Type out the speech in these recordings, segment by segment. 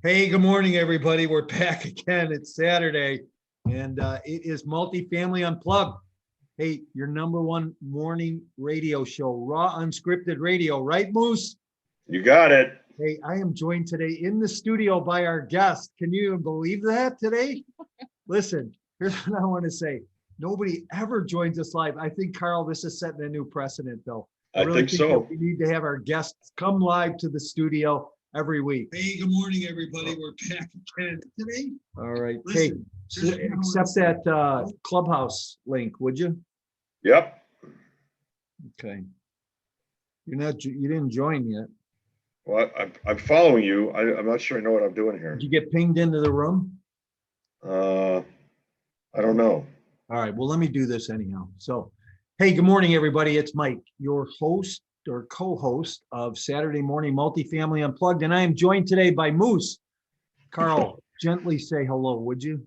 Hey, good morning, everybody. We're back again. It's Saturday, and it is Multifamily Unplugged. Hey, your number one morning radio show, raw, unscripted radio, right, Moose? You got it. Hey, I am joined today in the studio by our guest. Can you even believe that today? Listen, here's what I want to say. Nobody ever joins us live. I think, Carl, this is setting a new precedent, though. I really think so. We need to have our guests come live to the studio every week. Hey, good morning, everybody. We're back again today. All right. Listen, Hey, accept that Clubhouse link, would you? Yep. Okay. You didn't join yet. Well, I'm following you. I'm not sure I know what I'm doing here. Did you get pinged into the room? I don't know. All right. Well, let me do this anyhow. So, hey, good morning, everybody. It's Mike, your host or co-host of Saturday Morning Multifamily Unplugged, and I am joined today by Moose. Carl, gently say hello, would you?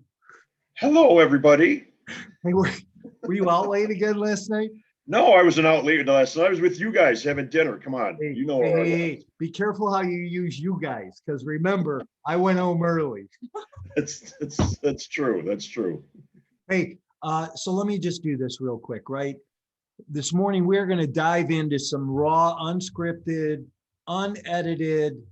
Hello, everybody. Hey, were you out late again last night? No, I wasn't out late last night. I was with you guys having dinner. Come on, Hey, you know where I was. Hey, be careful how you use you guys, because remember, I went home early. That's true. That's true. Hey, so let me just do this real quick, right? This morning, we're going to dive into some raw, unscripted, unedited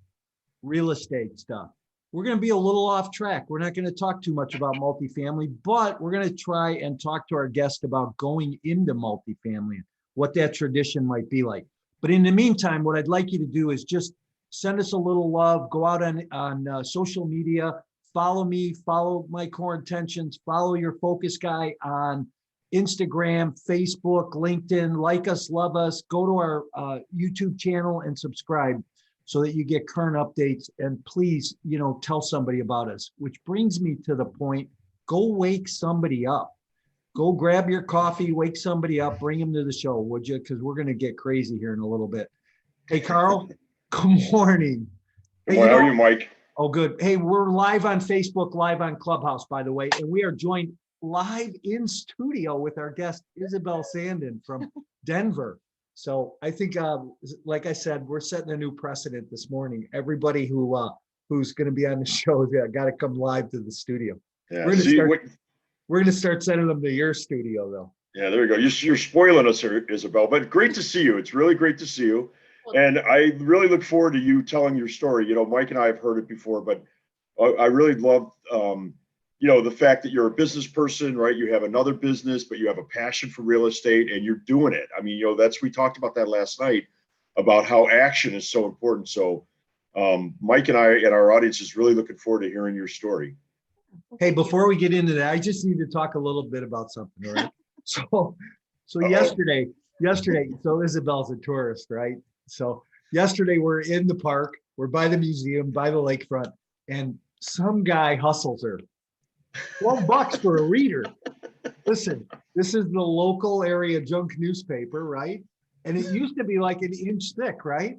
real estate stuff. We're going to be a little off track. We're not going to talk too much about multifamily, but we're going to try and talk to our guest about going into multifamily, what that tradition might be like. But in the meantime, what I'd like you to do is just send us a little love, go out on social media, follow me, follow my core intentions, follow your focus guy on Instagram, Facebook, LinkedIn, like us, love us, go to our YouTube channel and subscribe so that you get current updates. And please, tell somebody about us, which brings me to the point, go wake somebody up. Go grab your coffee, wake somebody up, bring them to the show, would you? Because we're going to get crazy here in a little bit. Hey, Carl, good morning. Hey, how are you, Mike? Oh, good. Hey, we're live on Facebook, live on Clubhouse, by the way, and we are joined live in studio with our guest, Isabele Sanden from Denver. So I think, like I said, we're setting a new precedent this morning. Everybody who's going to be on the show, got to come live to the studio. Yeah, we're going to start sending them to your studio, though. Yeah, there you go. You're spoiling us here, Isabel, but great to see you. It's really great to see you. And I really look forward to you telling your story. Mike and I have heard it before, but I really love, the fact that you're a business person, right? You have another business, but you have a passion for real estate and you're doing it. I mean, we talked about that last night about how action is so important. So Mike and I and our audience is really looking forward to hearing your story. Hey, before we get into that, I just need to talk a little bit about something, all right? So yesterday, so Isabel's a tourist, right? So yesterday we're in the park, we're by the museum, by the lakefront, and some guy hustles her. $12 for a reader. Listen, this is the local area junk newspaper, right? And it used to be like an inch thick, right?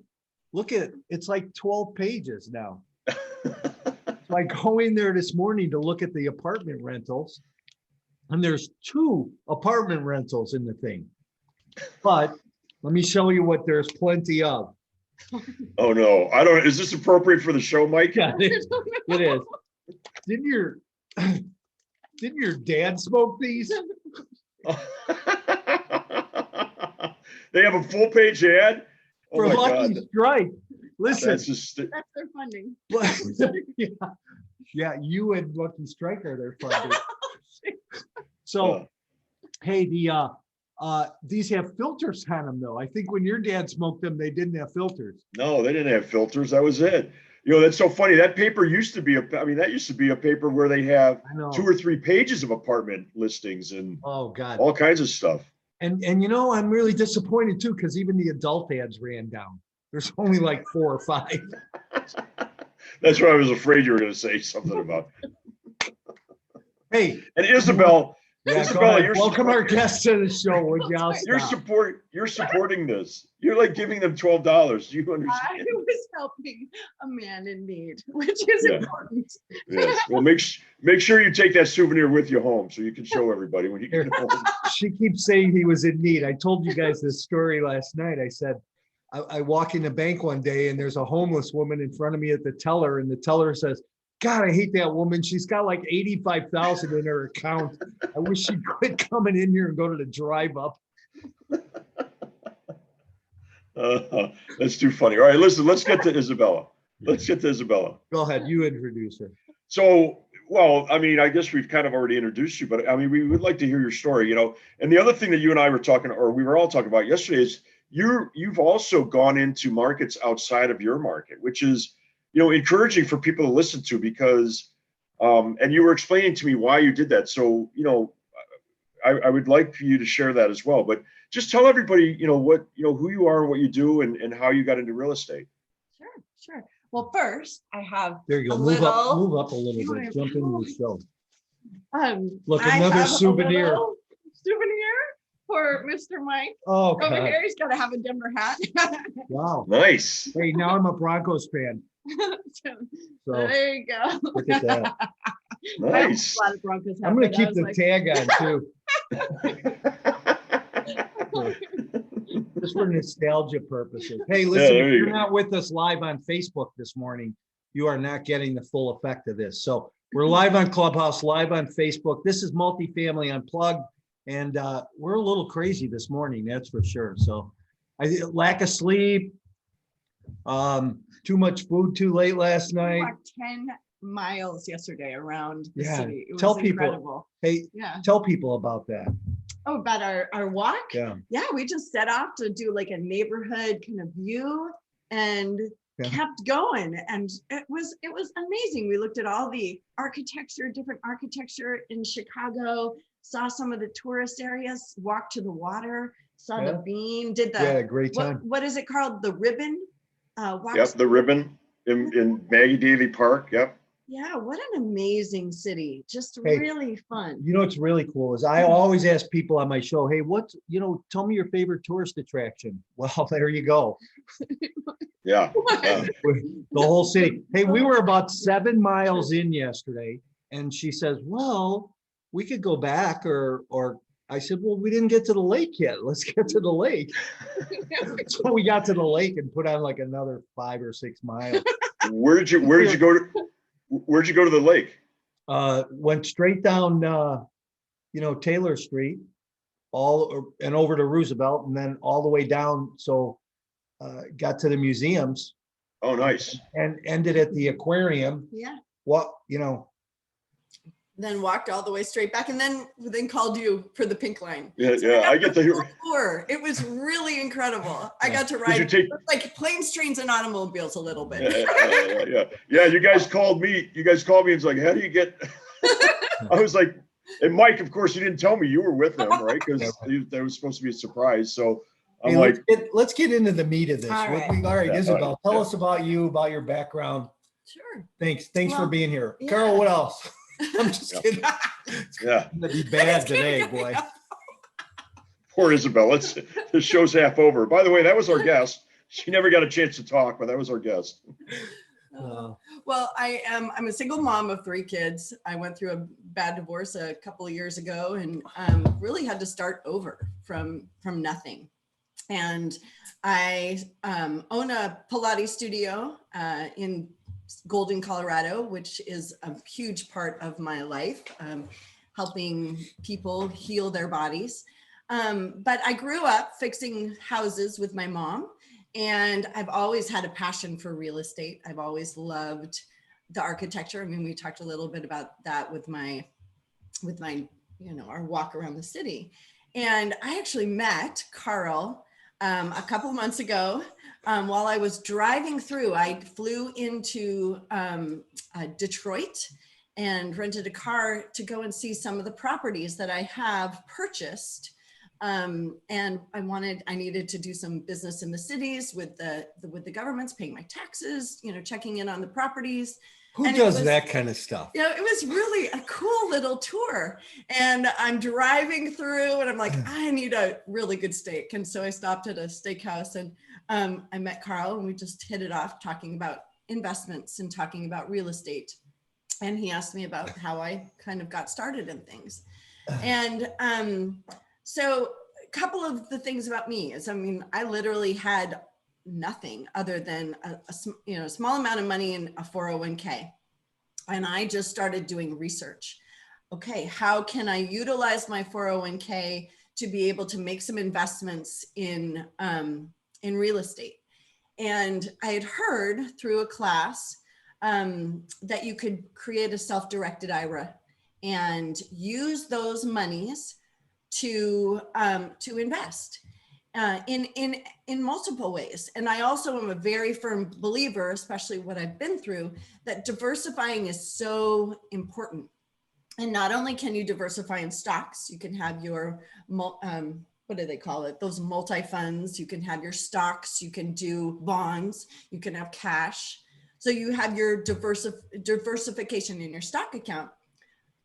Look at it. It's like 12 pages now. So I go in there this morning to look at the apartment rentals, and there's 2 apartment rentals in the thing. But let me show you what there's plenty of. Oh no, is this appropriate for the show, Mike? Yeah, it is. Didn't your dad smoke these? They have a full page ad For Lucky Strike. Listen, that's their funding. Yeah, you and Lucky Strike are their funding. So, hey, these have filters on them, though. I think when your dad smoked them, they didn't have filters. No, they didn't have filters. That was it. That's so funny. That paper used to be a paper where they have 2 or 3 pages of apartment listings and all kinds of stuff. And I'm really disappointed too, because even the adult ads ran down. There's only like 4 or 5. That's what I was afraid you were going to say something about. Hey, and Isabel, welcome our guest to the show. Would you? You're supporting this. You're like giving them $12. You understand? I was helping a man in need, which is important. Yes. Well, make sure you take that souvenir with you home so you can show everybody when you get home. She keeps saying he was in need. I told you guys this story last night. I said, I walk in the bank one day and there's a homeless woman in front of me at the teller, and the teller says, God, I hate that woman. She's got like 85,000 in her account. I wish she'd quit coming in here and go to the drive up. That's too funny. All right, listen, let's get to Isabella. Let's get to Isabella. Go ahead, you introduce her. So, well, I mean, I guess we've kind of already introduced you, but I mean, we would like to hear your story, you know. And the other thing that you and I were talking, or we were all talking about yesterday, is you've also gone into markets outside of your market, which is, you know, encouraging for people to listen to because, and you were explaining to me why you did that. So, you know, I would like for you to share that as well. But just tell everybody, you know, what, you know, who you are and what you do and how you got into real estate. Sure. Well, first I have There you go. a Move little, up a little You bit. wanna- Jump into the show. Look, I another have a souvenir. little souvenir for Mr. Mike. Oh, Over God. here, he's got to have a Denver hat. Wow. Nice. Hey, now I'm a Broncos fan. So, So there you go. look at that. I have Nice. a lot of Broncos I'm going hats, to but keep I was the like, tag on too. Just for nostalgia purposes. Hey, Yeah, listen, there if you you're go. not with us live on Facebook this morning, you are not getting the full effect of this. So we're live on Clubhouse, live on Facebook. This is Multifamily Unplugged, and we're a little crazy this morning, that's for sure. So lack of sleep, too much food too late last I night. walked 10 miles yesterday around the Yeah, city. It was tell people. incredible. Hey, Yeah. tell people about that. Oh, about our walk? Yeah. Yeah, we just set off to do like a neighborhood kind of view and Yeah. kept going. And it was amazing. We looked at all the architecture, different architecture in Chicago, saw some of the tourist areas, walked to the water, saw Yeah. the bean, did We had the, a great time. what is it called? The ribbon? Walked Yep, the ribbon in Maggie Davy Park. Yep. Yeah, what an amazing city. Just Hey, really fun. You know what's really cool is I always ask people on my show, hey, what's, you know, tell me your favorite tourist attraction. Well, there you go. Yeah. Yeah. The whole city. Hey, we were about 7 miles in yesterday, and she says, well, we could go back or I said, well, we didn't get to the lake yet. Let's get to the lake. So we got to the lake and put on like another 5 or 6 miles. Where did you go to the lake? Went straight down, you know, Taylor Street, and over to Roosevelt, and then all the way down. So got to the museums. Oh, nice. And ended at the aquarium. Yeah. What, you know. Then walked all the way straight back and then called you for the pink line. Yeah, So yeah. I get to hear. tour. It was really incredible. I got to Did ride you take? like planes, trains, and automobiles a little bit. Yeah. You guys called me. And it's like, how do you get? I was like, and Mike, of course, you didn't tell me you were with them, right? Because that was supposed to be a surprise. So I'm Hey, like, let's get into the meat of this. All right. All right, Yeah, Isabel, all tell right. us about you, about your background. Sure. Thanks for Well, being here. yeah. Carol, what else? I'm just Yeah. kidding. yeah, It's gonna be bad today, boy. poor Isabel. The show's half over. By the way, that was our guest. She never got a chance to talk, but that was our guest. Well, I'm a single mom of 3 kids. I went through a bad divorce a couple of years ago and really had to start over from nothing. And I own a Pilates studio in Golden, Colorado, which is a huge part of my life, helping people heal their bodies. But I grew up fixing houses with my mom. And I've always had a passion for real estate. I've always loved the architecture. I mean, we talked a little bit about that with my, you know, our walk around the city. And I actually met Carl a couple of months ago while I was driving through. I flew into Detroit and rented a car to go and see some of the properties that I have purchased. And I needed to do some business in the cities with the governments, paying my taxes, you know, checking in on the properties. Who And does that kind of stuff? You know, it was really a cool little tour. And I'm driving through and I'm like, I need a really good steak. And so I stopped at a steakhouse and I met Carl and we just hit it off talking about investments and talking about real estate. And he asked me about how I kind of got started in things. And so a couple of the things about me is, I mean, I literally had nothing other than a small amount of money in a 401k. And I just started doing research. Okay, how can I utilize my 401k to be able to make some investments in real estate? And I had heard through a class that you could create a self-directed IRA and use those monies to invest in multiple ways. And I also am a very firm believer, especially what I've been through, that diversifying is so important. And not only can you diversify in stocks, you can have your, what do they call it? Those multi-funds, you can have your stocks, you can do bonds, you can have cash. So you have your diversification in your stock account.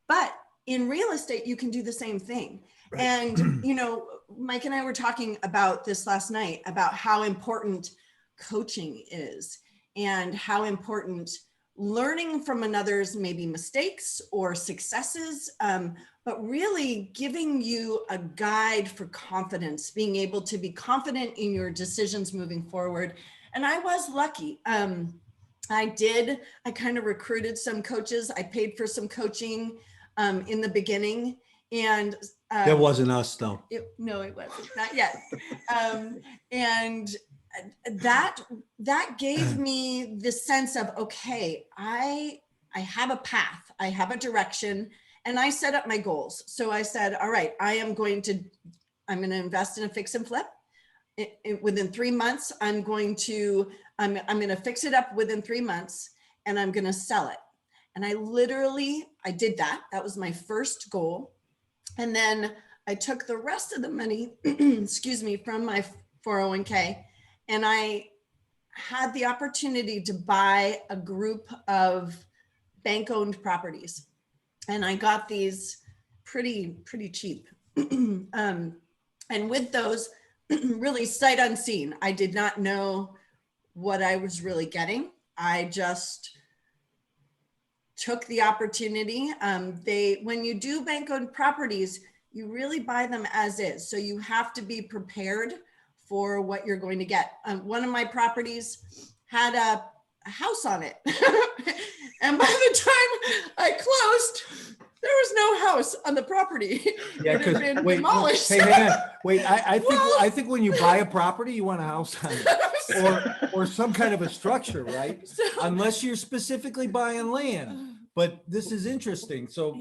But in real estate, you can do the same thing. Right. And, you know, Mike and I were talking about this last night, about how important coaching is and how important learning from another's maybe mistakes or successes, but really giving you a guide for confidence, being able to be confident in your decisions moving forward. And I was lucky. I kind of recruited some coaches. I paid for some coaching in the beginning. And that wasn't us though. No, it wasn't, not yet. And that gave me the sense of, okay, I have a path, I have a direction, and I set up my goals. So I said, all right, I'm going to invest in a fix and flip. Within 3 months, I'm going to fix it up within 3 months, and I'm going to sell it. And I did that. That was my first goal. And then I took the rest of the money, excuse me, from my 401k, and I had the opportunity to buy a group of bank-owned properties. And I got these pretty cheap. And with those, really sight unseen, I did not know what I was really getting. I just took the opportunity. When you do bank-owned properties, you really buy them as is. So you have to be prepared for what you're going to get. One of my properties had a house on it. And by the time I closed, there was no house on the property. Yeah, it had been demolished. Hey, hang on. Wait, I think when you buy a property, you want a house on it or some kind of a structure, right? So, unless you're specifically buying land. But this is interesting. So,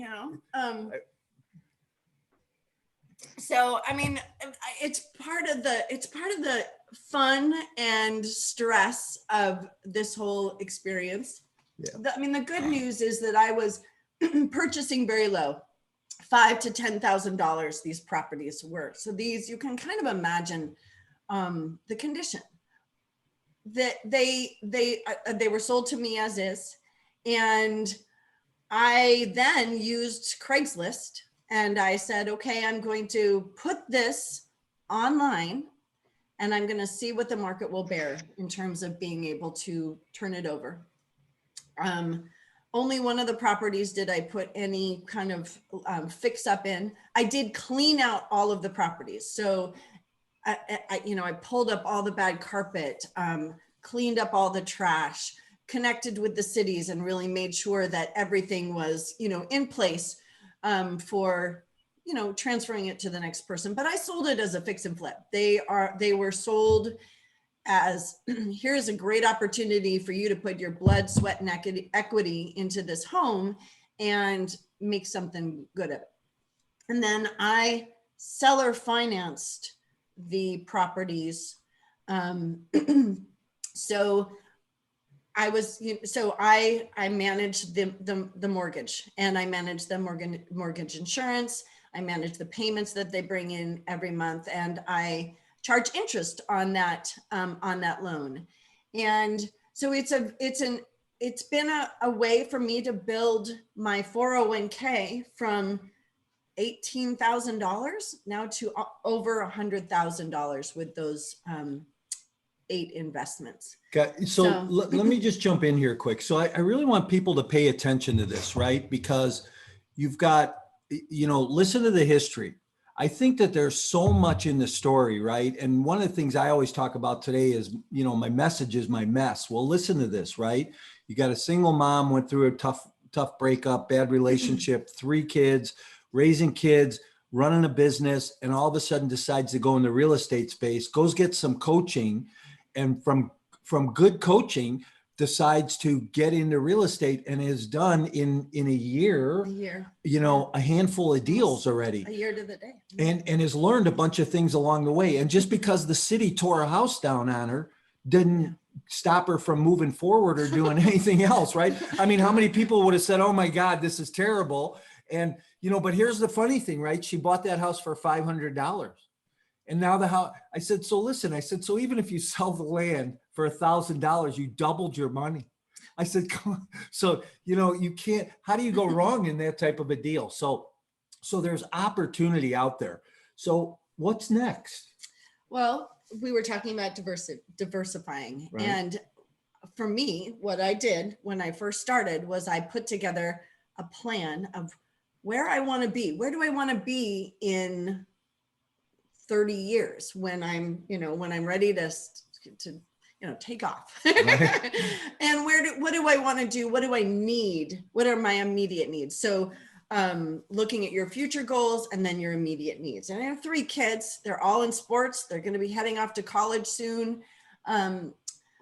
so I mean, it's part of the fun and stress of this whole experience. Yeah. The good news is that I was purchasing very low, $5,000 to $10,000. These properties were. So these, you can kind of imagine the condition that they were sold to me as is, and I then used Craigslist. And I said, okay, I'm going to put this online and I'm going to see what the market will bear in terms of being able to turn it over. Only one of the properties did I put any kind of fix up in. I did clean out all of the properties. So I pulled up all the bad carpet, cleaned up all the trash, connected with the cities, and really made sure that everything was, in place for, transferring it to the next person. But I sold it as a fix and flip. They were sold as, here's a great opportunity for you to put your blood, sweat, and equity into this home and make something good of it. And then I seller financed the properties. So I managed the mortgage, and I managed the mortgage insurance. I manage the payments that they bring in every month, and I charge interest on that loan. And so it's been a way for me to build my 401k from $18,000 now to over $100,000 with those 8 investments. Okay. So let me just jump in here quick. So I really want people to pay attention to this, right? Because you've got, listen to the history. I think that there's so much in the story, right? And one of the things I always talk about today is, my message is my mess. Well, listen to this, right? You got a single mom, went through a tough tough breakup, bad relationship, 3 kids, raising kids, running a business, and all of a sudden decides to go in the real estate space, goes get some coaching, and from good coaching decides to get into real estate and has done in a year, a handful of deals already. A year to the day. And has learned a bunch of things along the way. And just because the city tore a house down on her didn't stop her from moving forward or doing anything else, right? I mean, how many people would have said, oh my God, this is terrible. And, but here's the funny thing, right? She bought that house for $500. And now the house, I said, so even if you sell the land for $1,000, you doubled your money. I said, come on. So, you can't, how do you go wrong in that type of a deal? So there's opportunity out there. So what's next? Well, we were talking about diversifying. Right. And for me, what I did when I first started was I put together a plan of where I want to be. Where do I want to be in 30 years when I'm ready to take off. Right. And what do I want to do? What do I need? What are my immediate needs? So looking at your future goals and then your immediate needs. And I have 3 kids. They're all in sports. They're going to be heading off to college soon.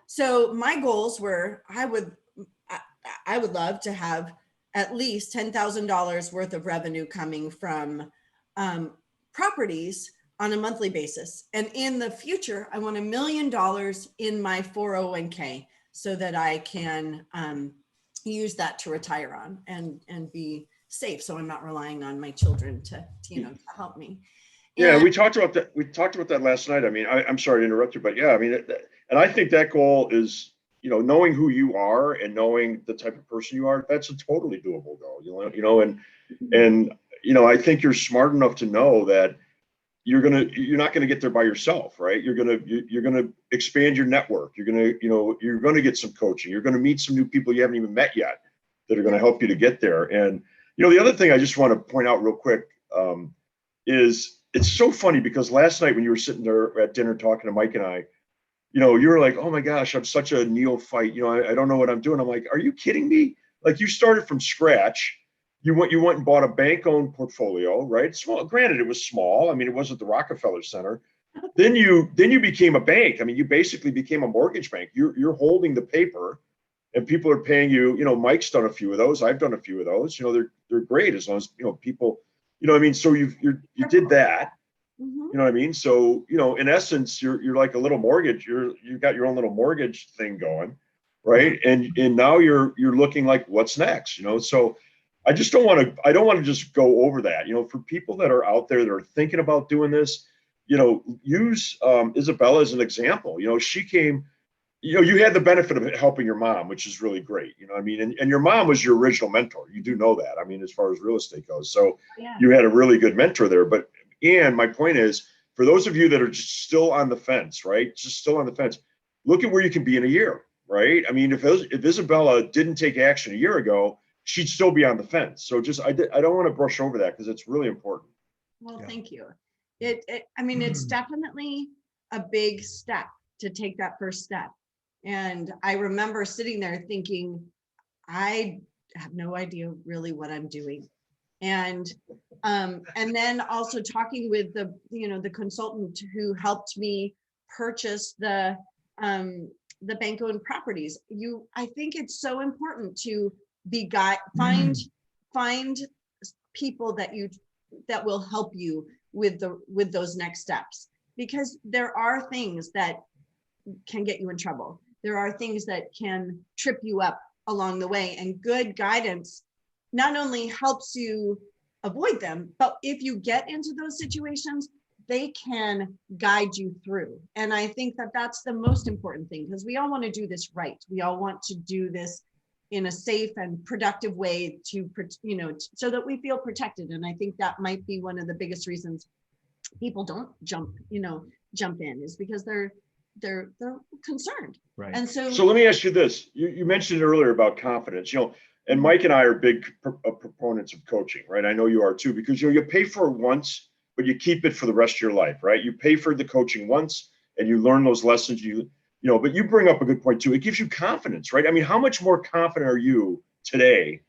So my goals were, I would love to have at least $10,000 worth of revenue coming from properties on a monthly basis. And in the future, I want $1 million in my 401k so that I can use that to retire on and be safe. So I'm not relying on my children to help me. Yeah, we talked about that. We talked about that last night. I mean, I'm sorry to interrupt you, but yeah, I mean, and I think that goal is, knowing who you are and knowing the type of person you are, that's a totally doable goal, and I think you're smart enough to know that you're not gonna get there by yourself, right? You're gonna expand your network. You're gonna get some coaching. You're gonna meet some new people you haven't even met yet that are gonna help you to get there. And the other thing I just want to point out real quick is it's so funny because last night when you were sitting there at dinner talking to Mike and I, you were like, oh my gosh, I'm such a neophyte. I don't know what I'm doing. I'm like, are you kidding me? Like, you started from scratch. You went and bought a bank-owned portfolio, right? Small, granted, it was small. I mean, it wasn't the Rockefeller Center. Then you became a bank. I mean, you basically became a mortgage bank. You're holding the paper, and people are paying you. Mike's done a few of those. I've done a few of those. They're great as long as people. I mean, so you did that. Mm-hmm. You know what I mean? So in essence, you're like a little mortgage. You've got your own little mortgage thing going, right? And now you're looking like, what's next? So. I don't want to just go over that, for people that are out there that are thinking about doing this, use Isabella as an example. She came, you had the benefit of helping your mom, which is really great. I mean, and your mom was your original mentor. You do know that. I mean, as far as real estate goes. So yeah. You had a really good mentor there. And my point is, for those of you that are just still on the fence, right? Just still on the fence, look at where you can be in a year, right? I mean, if Isabella didn't take action a year ago, she'd still be on the fence. So I don't want to brush over that because it's really important. Well, yeah. Thank you. It's definitely a big step to take that first step. And I remember sitting there thinking, I have no idea really what I'm doing. And then also talking with the consultant who helped me purchase the bank-owned properties. I think it's so important to find people that will help you with those next steps, because there are things that can get you in trouble. There are things that can trip you up along the way, and good guidance not only helps you avoid them, but if you get into those situations, they can guide you through. And I think that that's the most important thing, because we all want to do this right. We all want to do this in a safe and productive way so that we feel protected. And I think that might be one of the biggest reasons people don't jump in, is because they're concerned. Right. And so let me ask you this. You mentioned earlier about confidence, and Mike and I are big proponents of coaching, right? I know you are too, because you pay for it once, but you keep it for the rest of your life, right? You pay for the coaching once and you learn those lessons, but you bring up a good point too. It gives you confidence, right? I mean, how much more confident are you today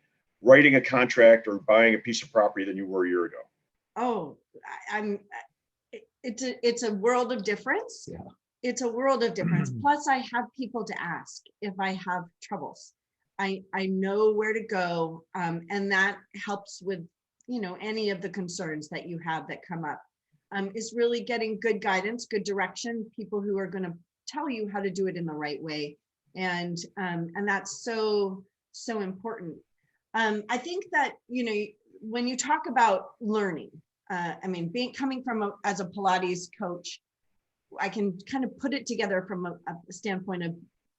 writing a contract or buying a piece of property than you were a year ago? Oh, it's a world of difference. Yeah. It's a world of difference. Plus, I have people to ask if I have troubles. I know where to go, and that helps with, you know, any of the concerns that you have that come up. Is really getting good guidance, good direction, people who are going to tell you how to do it in the right way, and that's so important. I think that, you know, when you talk about learning, I mean, coming from as a Pilates coach, I can kind of put it together from a standpoint of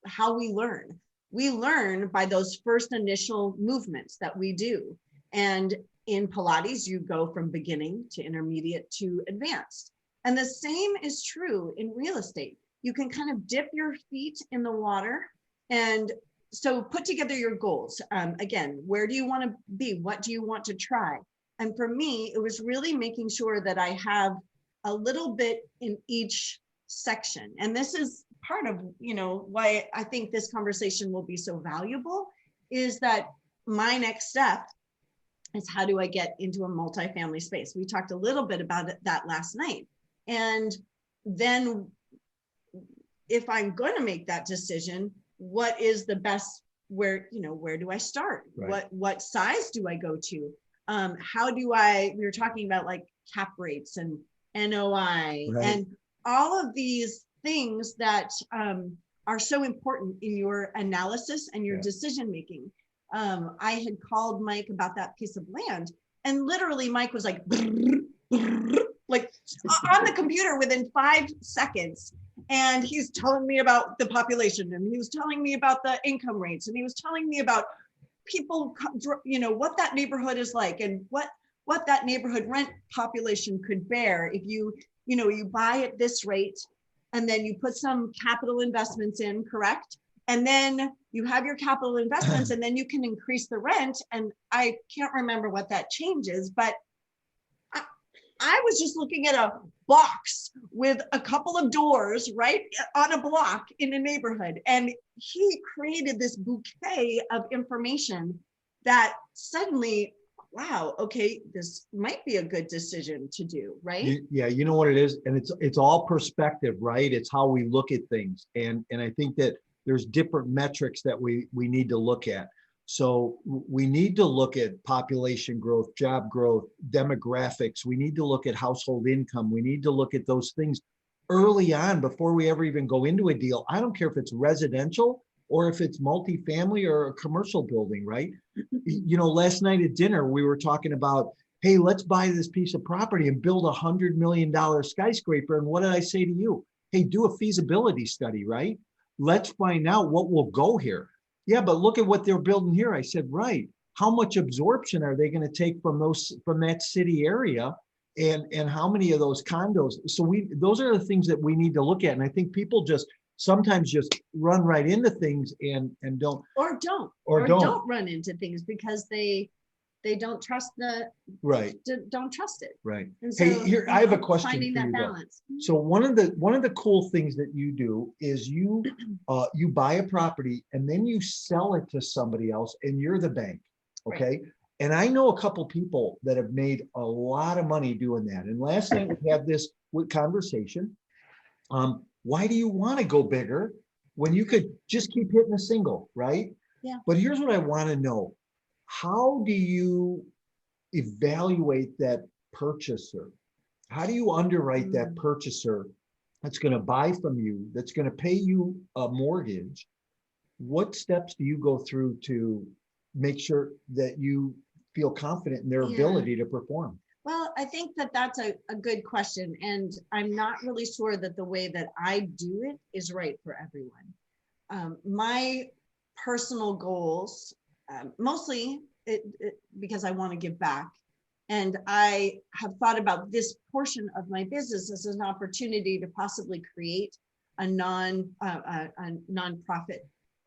how we learn. We learn by those first initial movements that we do. And in Pilates, you go from beginning to intermediate to advanced. And the same is true in real estate. You can kind of dip your feet in the water. And so put together your goals. Again, where do you want to be? What do you want to try? And for me, it was really making sure that I have a little bit in each section. And this is part of, you know, why I think this conversation will be so valuable, is that my next step is, how do I get into a multifamily space? We talked a little bit about that last night. And then if I'm going to make that decision, what is the best, where do I start? Right. What size do I go to? How do we were talking about like cap rates and NOI, Right. and all of these things that are so important in your analysis and your decision making. I had called Mike about that piece of land, and literally Mike was like on the computer within 5 seconds. And he's telling me about the population, and he was telling me about the income rates, and he was telling me about people, you know, what that neighborhood is like, and what that neighborhood rent population could bear if you buy at this rate, and then you put some capital investments in, correct? And then you have your capital investments, and then you can increase the rent. And I can't remember what that changes, but I was just looking at a box with a couple of doors right on a block in a neighborhood. And he created this bouquet of information that suddenly, wow, okay, this might be a good decision to do, right? Yeah, you know what it is? And it's all perspective, right? It's how we look at things. And I think that there's different metrics that we need to look at. So we need to look at population growth, job growth, demographics. We need to look at household income. We need to look at those things early on before we ever even go into a deal. I don't care if it's residential or if it's multifamily or a commercial building, right? You know, last night at dinner, we were talking about, hey, let's buy this piece of property and build $100 million skyscraper. And what did I say to you? Hey, do a feasibility study, right? Let's find out what will go here. Yeah, but look at what they're building here. I said, right. How much absorption are they going to take from that city area? And how many of those condos? So those are the things that we need to look at. And I think people sometimes run right into things and don't run into things because they don't trust don't trust it. Right. And so hey, here I have a question finding for that you, balance. So one of the cool things that you do is you buy a property and then you sell it to somebody else, and you're the bank. Okay. Right. And I know a couple people that have made a lot of money doing that. And last night we had this conversation. Why do you want to go bigger when you could just keep hitting a single, right? Yeah. But here's what I want to know. How do you evaluate that purchaser? How do you underwrite that purchaser that's going to buy from you, that's going to pay you a mortgage? What steps do you go through to make sure that you feel confident in their ability to perform? Well, I think that that's a good question. And I'm not really sure that the way that I do it is right for everyone. My personal goals, mostly because I want to give back. And I have thought about this portion of my business as an opportunity to possibly create a nonprofit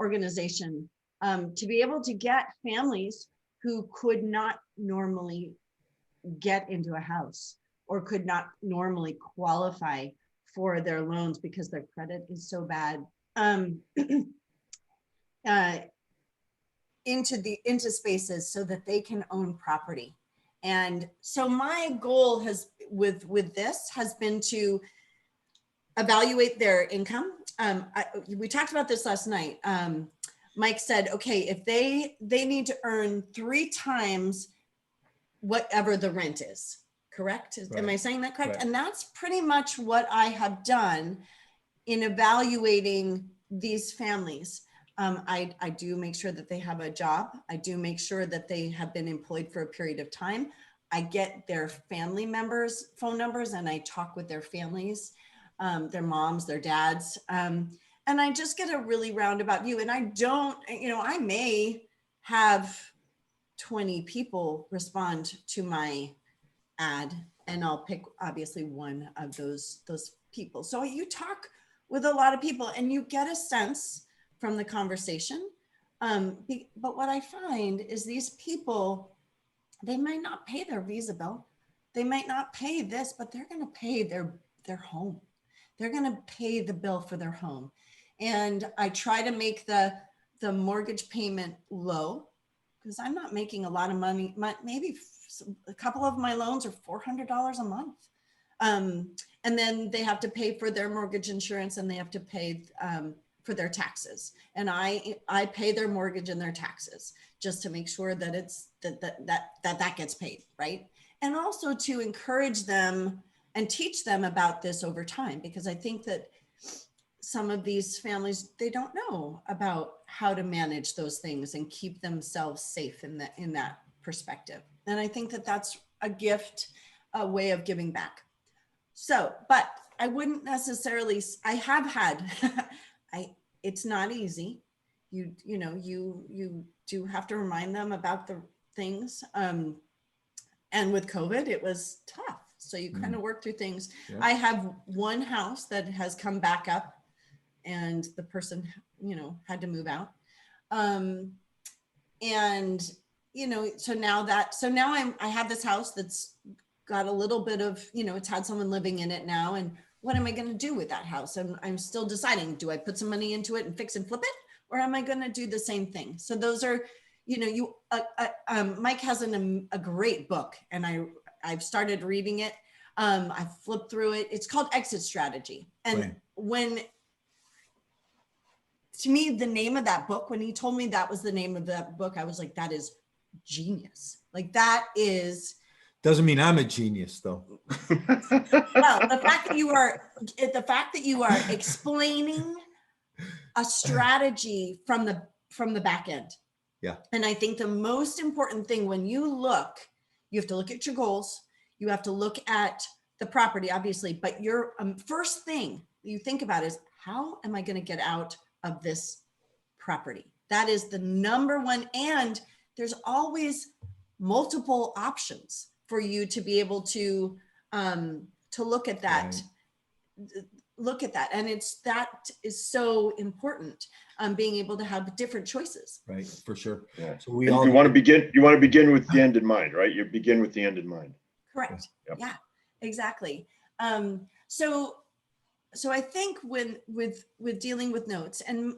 organization, to be able to get families who could not normally get into a house or could not normally qualify for their loans because their credit is so bad. into spaces so that they can own property. And so my goal has with this has been to evaluate their income. We talked about this last night. Mike said, okay, if they need to earn 3 times whatever the rent is, correct? Am I saying that correct? Right. And that's pretty much what I have done in evaluating these families. I do make sure that they have a job. I do make sure that they have been employed for a period of time. I get their family members' phone numbers and I talk with their families, their moms, their dads. And I just get a really roundabout view. And I don't, I may have 20 people respond to my ad and I'll pick obviously one of those people. So you talk with a lot of people and you get a sense from the conversation. But what I find is these people, they might not pay their Visa bill. They might not pay this, but they're going to pay their home. They're going to pay the bill for their home. And I try to make the mortgage payment low because I'm not making a lot of money. Maybe a couple of my loans are $400 a month. And then they have to pay for their mortgage insurance and they have to pay for their taxes. And I pay their mortgage and their taxes just to make sure that it's that gets paid, right? And also to encourage them and teach them about this over time, because I think that some of these families, they don't know about how to manage those things and keep themselves safe in that perspective. And I think that that's a gift, a way of giving back. So, but I wouldn't necessarily, I have had, it's not easy. You do have to remind them about the things. And with COVID, it was tough. So you kind of work through things. Yeah. I have one house that has come back up and the person, had to move out. And, so now I have this house that's got a little bit of, it's had someone living in it now. And what am I going to do with that house? And I'm still deciding, do I put some money into it and fix and flip it? Or am I going to do the same thing? So those are, Mike has a great book and I've started reading it. I flipped through it. It's called Exit Strategy. And to me, the name of that book, when he told me that was the name of that book, I was like, that is genius. Like that is. Doesn't mean I'm a genius though. Well, the fact that you are explaining a strategy from the back end. Yeah. And I think the most important thing when you have to look at your goals. You have to look at the property, obviously, but your first thing you think about is, how am I going to get out of this property? That is the number one. And there's always multiple options for you to be able to look at that. Right. Look at that. And that is so important. Being able to have different choices. Right, for sure. Yeah. So you want to begin with the end in mind, right? You begin with the end in mind. Correct. Yep. Yeah, exactly. So I think with dealing with notes, and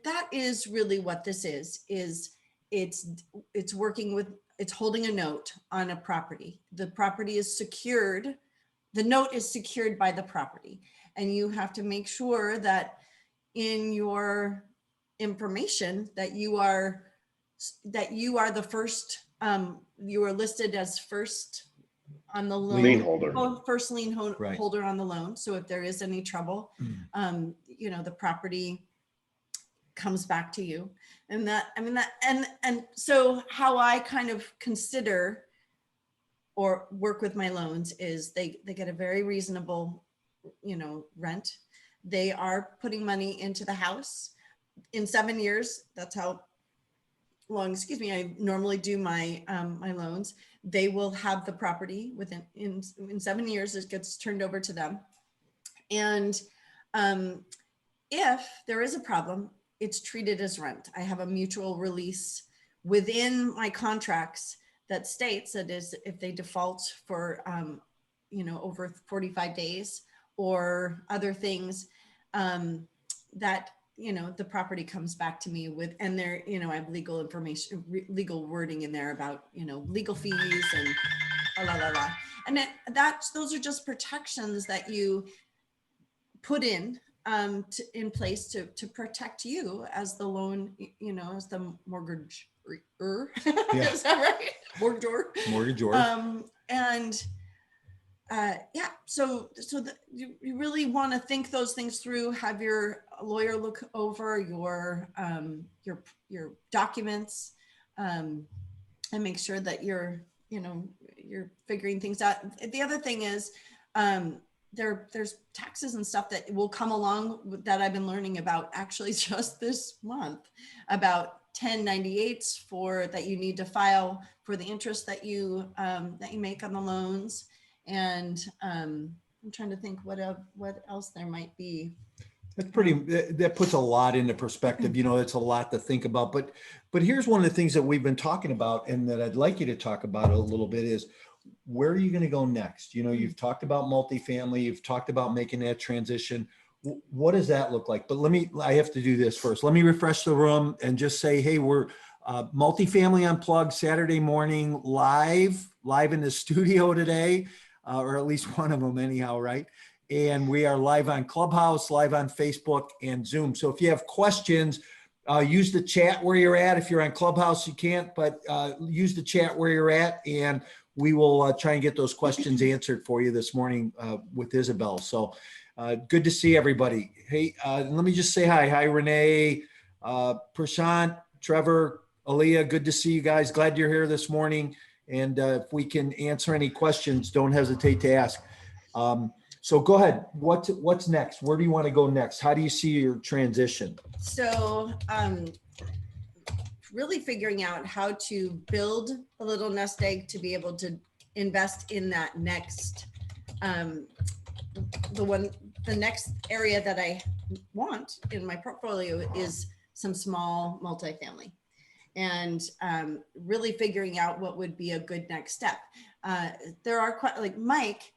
that is really what this is it's working with, it's holding a note on a property. The property is secured. The note is secured by the property. And you have to make sure that in your information that you are the first, you are listed as first on the loan, lien holder. First lien holder on the loan. So if there is any trouble, the property comes back to you. And so how I kind of consider or work with my loans is they get a very reasonable, rent. They are putting money into the house in 7 years. That's how long, I normally do my my loans. They will have the property in 7 years. It gets turned over to them. And if there is a problem, it's treated as rent. I have a mutual release within my contracts that states that is if they default for over 45 days or other things, that the property comes back to me with, and there, I have legal information, legal wording in there about, legal fees and la, la, la. And those are just protections that you put in place to protect you as the loan, as the mortgage. Yeah. Is that right? Mortgagor. And so you really want to think those things through, have your lawyer look over your documents, and make sure that you're figuring things out. The other thing is, there's taxes and stuff that will come along that I've been learning about actually just this month, about 1098s that you need to file for the interest that you make on the loans. And I'm trying to think what else there might be. That's that puts a lot into perspective. It's a lot to think about, but here's one of the things that we've been talking about and that I'd like you to talk about a little bit is, where are you going to go next? You've talked about multifamily, you've talked about making that transition. What does that look like? But I have to do this first. Let me refresh the room and just say, hey, we're Multifamily Unplugged Saturday morning live in the studio today, or at least one of them anyhow, right? And we are live on Clubhouse, live on Facebook and Zoom. So if you have questions, use the chat where you're at. If you're on Clubhouse, you can't, but use the chat where you're at, and we will try and get those questions answered for you this morning with Isabel. So good to see everybody. Hey, let me just say hi. Hi, Renee, Prashant, Trevor, Aaliyah, good to see you guys. Glad you're here this morning. And if we can answer any questions, don't hesitate to ask. So go ahead. What's next? Where do you want to go next? How do you see your transition? So really figuring out how to build a little nest egg to be able to invest in that next, the next area that I want in my portfolio is some small multifamily, and really figuring out what would be a good next step. There are quite, like Mike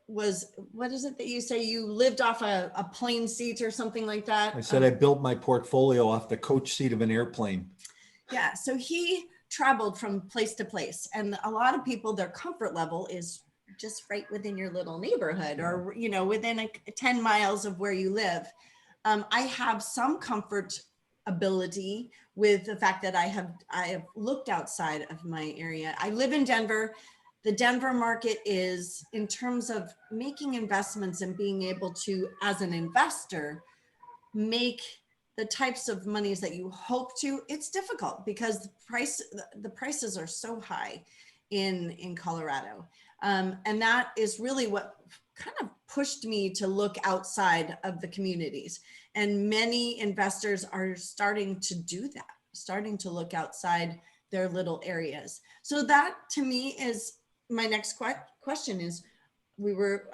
was, what is it that you say, you lived off a plane seat or something like that? I said I built my portfolio off the coach seat of an airplane. Yeah. So he traveled from place to place, and a lot of people, their comfort level is just right within your little neighborhood, or within 10 miles of where you live. I have some comfort ability with the fact that I have looked outside of my area. I live in Denver. The Denver market is, in terms of making investments and being able to, as an investor, make the types of monies that you hope to, it's difficult because the prices are so high in Colorado. And that is really what kind of pushed me to look outside of the communities. And many investors are starting to do that, starting to look outside their little areas. So that, to me, is my next question is,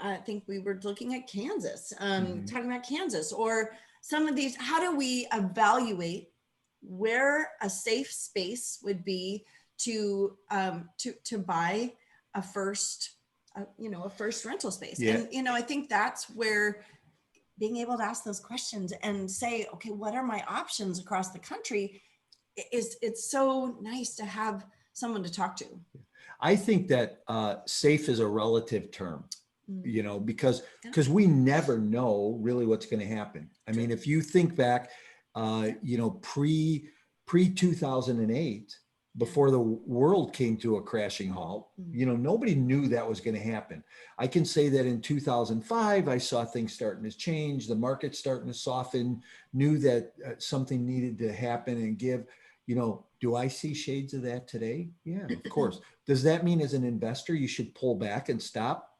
I think we were looking at Kansas, talking about Kansas, or some of these. How do we evaluate where a safe space would be to buy a first rental space? Yeah. And I think that's where being able to ask those questions and say, okay, what are my options across the country? It's so nice to have someone to talk to. I think that safe is a relative term, because we never know really what's going to happen. I mean, if you think back, pre 2008, before the world came to a crashing halt, nobody knew that was going to happen. I can say that in 2005, I saw things starting to change, the market starting to soften, knew that something needed to happen and give. Do I see shades of that today? Yeah, of course. Does that mean as an investor, you should pull back and stop?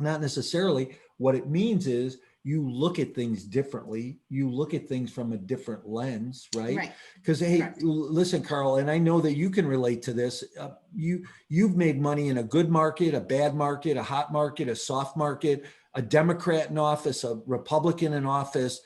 Not necessarily. What it means is you look at things differently. You look at things from a different lens, right? Because, hey, correct. Listen, Carl, and I know that you can relate to this. You've made money in a good market, a bad market, a hot market, a soft market, a Democrat in office, a Republican in office.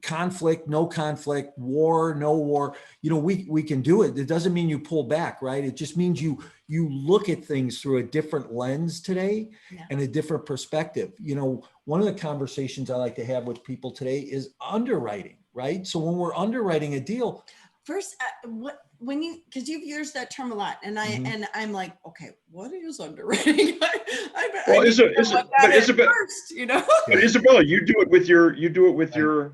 conflict, no conflict, war, no war, we can do it. It doesn't mean you pull back, right? It just means you look at things through a different lens today and a different perspective. One of the conversations I like to have with people today is underwriting, right? So when we're underwriting a deal, first, because you've used that term a lot, and I'm like, okay, what is underwriting? But Isabella, you do it with the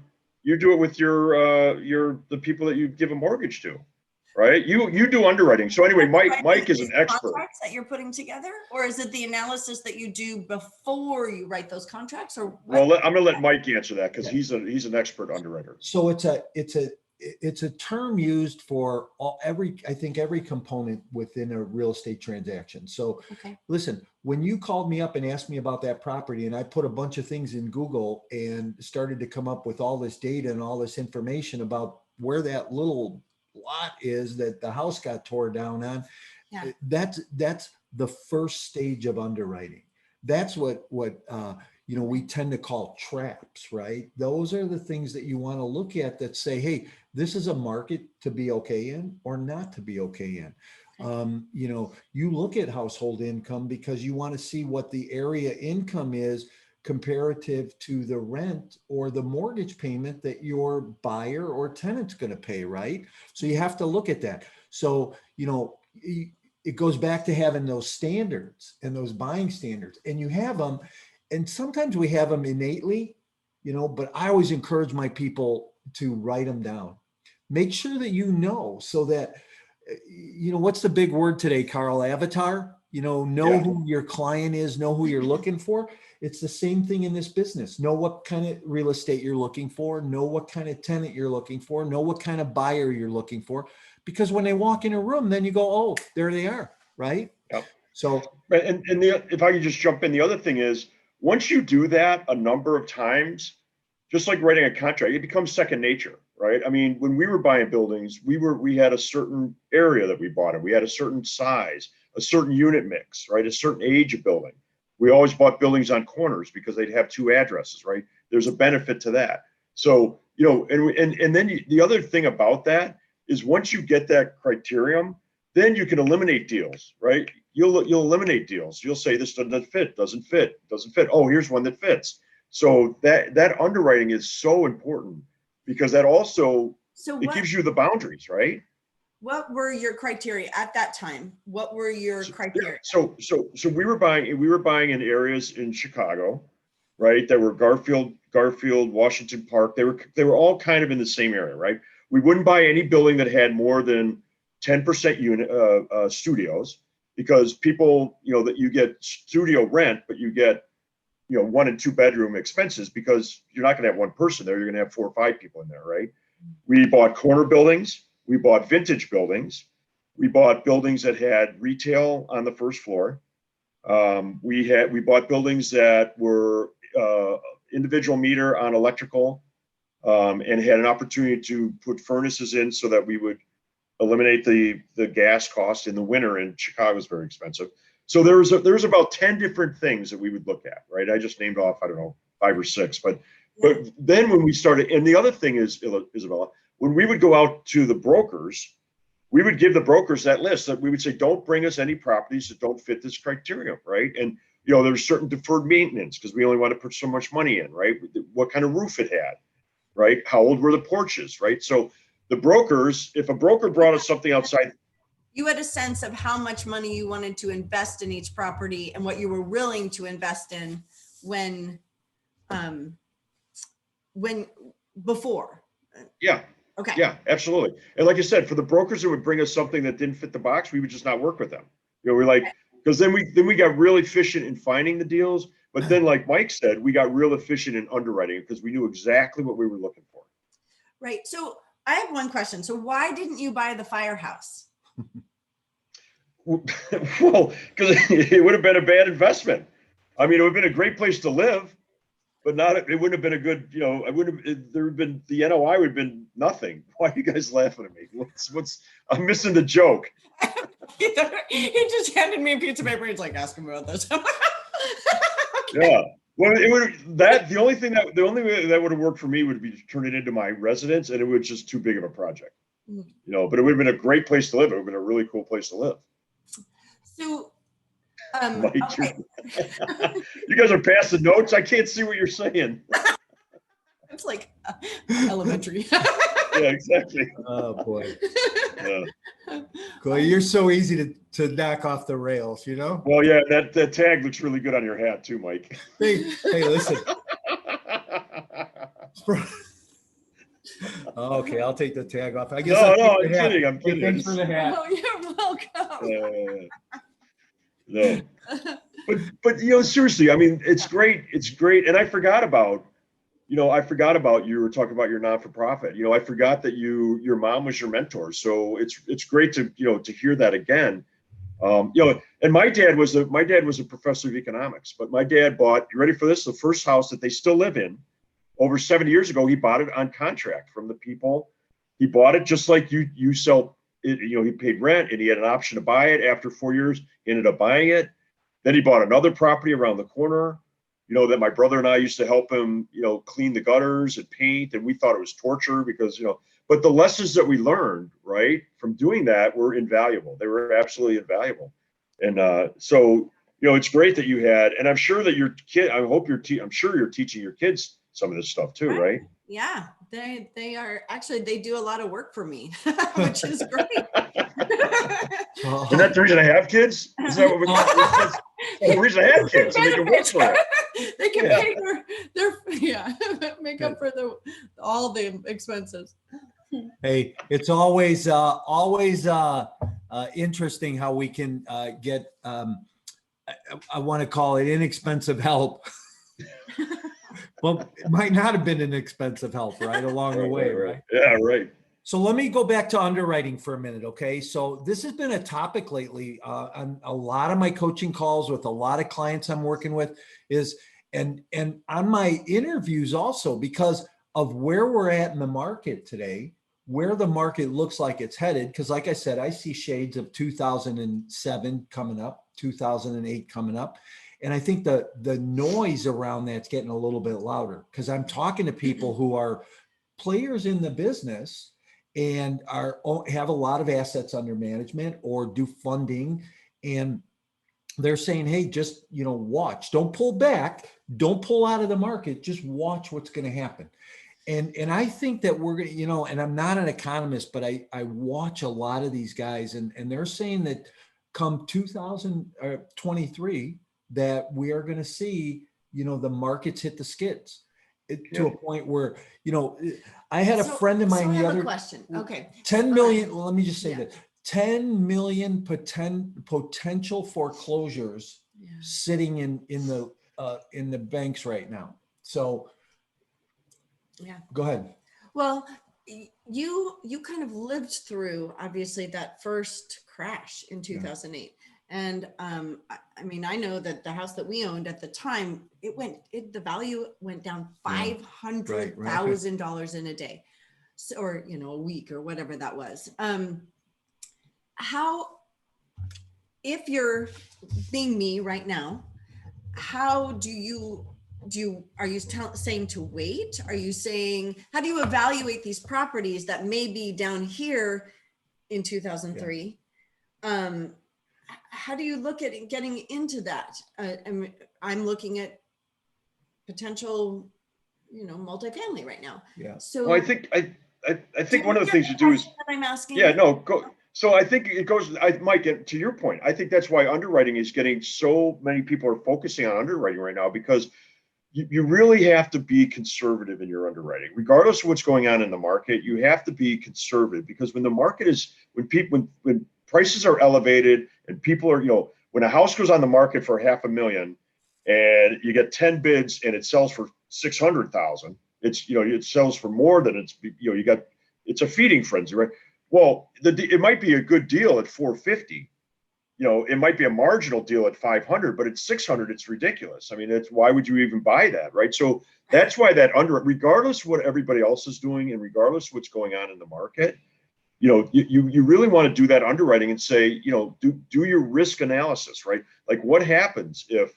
people that you give a mortgage to, right? You do underwriting. So anyway, Mike is an expert. Contracts that you're putting together, or is it the analysis that you do before you write those contracts? Or what? Well, I'm going to let Mike answer that because he's an expert underwriter. So it's a term used for I think every component within a real estate transaction. So listen, when you called me up and asked me about that property, and I put a bunch of things in Google and started to come up with all this data and all this information about where that little lot is that the house got tore down on, that's the first stage of underwriting. That's what we tend to call traps, right? Those are the things that you want to look at that say, hey, this is a market to be okay in or not to be okay in. You look at household income because you want to see what the area income is comparative to the rent or the mortgage payment that your buyer or tenant's going to pay, right? So you have to look at that. So, it goes back to having those standards and those buying standards, and you have them. And sometimes we have them innately, but I always encourage my people to write them down. Make sure that so that, what's the big word today, Carl? Avatar? Who your client is, know who you're looking for. It's the same thing in this business. Know what kind of real estate you're looking for, know what kind of tenant you're looking for, know what kind of buyer you're looking for. Because when they walk in a room, then you go, oh, there they are, right? Yep. So, if I could just jump in, the other thing is, once you do that a number of times, just like writing a contract, it becomes second nature, right? I mean, when we were buying buildings, we had a certain area that we bought it. We had a certain size, a certain unit mix, right? A certain age of building. We always bought buildings on corners because they'd have two addresses, right? There's a benefit to that. So, and then the other thing about that is once you get that criterion, then you can eliminate deals, right? You'll eliminate deals. You'll say this doesn't fit. Oh, here's one that fits. So that underwriting is so important because that also gives you the boundaries, right? What were your criteria at that time? What were your criteria? So we were buying in areas in Chicago, right? That were Garfield, Washington Park. They were all kind of in the same area, right? We wouldn't buy any building that had more than 10% unit studios, because people, that you get studio rent, but you get, 1 and 2 bedroom expenses because you're not going to have one person there. You're going to have 4 or 5 people in there, right? We bought corner buildings. We bought vintage buildings. We bought buildings that had retail on the first floor. We bought buildings that were individual meter on electrical, and had an opportunity to put furnaces in so that we would eliminate the gas cost in the winter. In Chicago is very expensive. So there was about 10 different things that we would look at, right? I just named off, 5 or 6, but then when we started, and the other thing is, Isabella, when we would go out to the brokers, we would give the brokers that list that we would say, don't bring us any properties that don't fit this criteria, right? And there's certain deferred maintenance because we only want to put so much money in, right? What kind of roof it had, right? How old were the porches, right? So the brokers, if a broker brought us something outside, you had a sense of how much money you wanted to invest in each property and what you were willing to invest in when before. Yeah. Okay. Yeah, absolutely. And like I said, for the brokers that would bring us something that didn't fit the box, we would just not work with them. We're like, because then we got real efficient in finding the deals. But then, like Mike said, we got real efficient in underwriting because we knew exactly what we were looking for. Right. So I have one question. So why didn't you buy the firehouse? Well, because it would have been a bad investment. I mean, it would have been a great place to live, but it wouldn't have been a good, the NOI would have been nothing. Why are you guys laughing at me? I'm missing the joke. He just handed me a piece of paper. He's like, ask him about this. Yeah. Well, it would the only way that would have worked for me would be to turn it into my residence, and it was just too big of a project, Mm. but it would have been a great place to live. It would have been a really cool place to live. So, Mike, okay. you guys are passing notes. I can't see what you're saying. It's like elementary. Yeah, exactly. Oh, boy. Yeah. Cool. You're so easy to knock off the rails, Well, yeah, that tag looks really good on your hat too, Mike. Hey, listen. Okay, I'll take the tag off. I guess No, I'll I'm take the hat. kidding. I'm Hey, kidding. thanks for the hat. Oh, you're welcome. No, but seriously, I mean, it's great. It's great. And I forgot about you were talking about your non-for-profit. I forgot that your mom was your mentor. So it's great to to hear that again. And my dad was a professor of economics, but my dad bought, you ready for this? The first house that they still live in over 70 years ago. He bought it on contract from the people. He bought it just like you sell it. He paid rent and he had an option to buy it. After 4 years, he ended up buying it. Then he bought another property around the corner, that my brother and I used to help him, clean the gutters and paint. And we thought it was torture because, but the lessons that we learned, right, from doing that were invaluable. They were absolutely invaluable. And so, it's great that you had, and I'm sure that your kid, I'm sure you're teaching your kids some of this stuff too, right? Yeah, they are actually, they do a lot of work for me, which is great. Is that the reason I have kids? Is that what the reason I have kids? So they can work for it. They can pay their make up for all the expenses. Hey, it's always interesting how we can get I want to call it inexpensive help. Well, it might not have been inexpensive help, right, along the way, right? Yeah, right. So let me go back to underwriting for a minute, okay? So this has been a topic lately on a lot of my coaching calls with a lot of clients I'm working with and on my interviews also, because of where we're at in the market today, where the market looks like it's headed. Because like I said, I see shades of 2007 coming up, 2008 coming up. And I think the noise around that's getting a little bit louder because I'm talking to people who are players in the business and have a lot of assets under management or do funding. And they're saying, hey, just, watch, don't pull back, don't pull out of the market, just watch what's going to happen. And I think that we're going to, and I'm not an economist, but I watch a lot of these guys and they're saying that come 2023, that we are going to see, the markets hit the skids to a point where, I had a friend of mine the other question. Okay. 10 million. Well, let me just say that 10 million potential foreclosures sitting in the banks right now. So go ahead. Well, you kind of lived through obviously that first crash in 2008. And I mean, I know that the house that we owned at the time, the value went down $500,000 in a day, or a week or whatever that was. If you're being me right now, how are you saying to wait? Are you saying, how do you evaluate these properties that may be down here in 2003? How do you look at getting into that? I'm looking at potential, multifamily right now. Yeah. So well, I think one of the things you do is I'm asking. Yeah, no, go. So I think it goes, Mike, to your point, I think that's why underwriting is getting so many people are focusing on underwriting right now, because you really have to be conservative in your underwriting, regardless of what's going on in the market. You have to be conservative because when the market is, when prices are elevated and people are, when a house goes on the market for $500,000 and you get 10 bids and it sells for 600,000, it sells for more than it's a feeding frenzy, right? Well, it might be a good deal at 450. It might be a marginal deal at 500, but at 600, it's ridiculous. I mean, why would you even buy that, right? So that's why regardless of what everybody else is doing and regardless of what's going on in the market, you really want to do that underwriting and say, do your risk analysis, right? Like what happens if,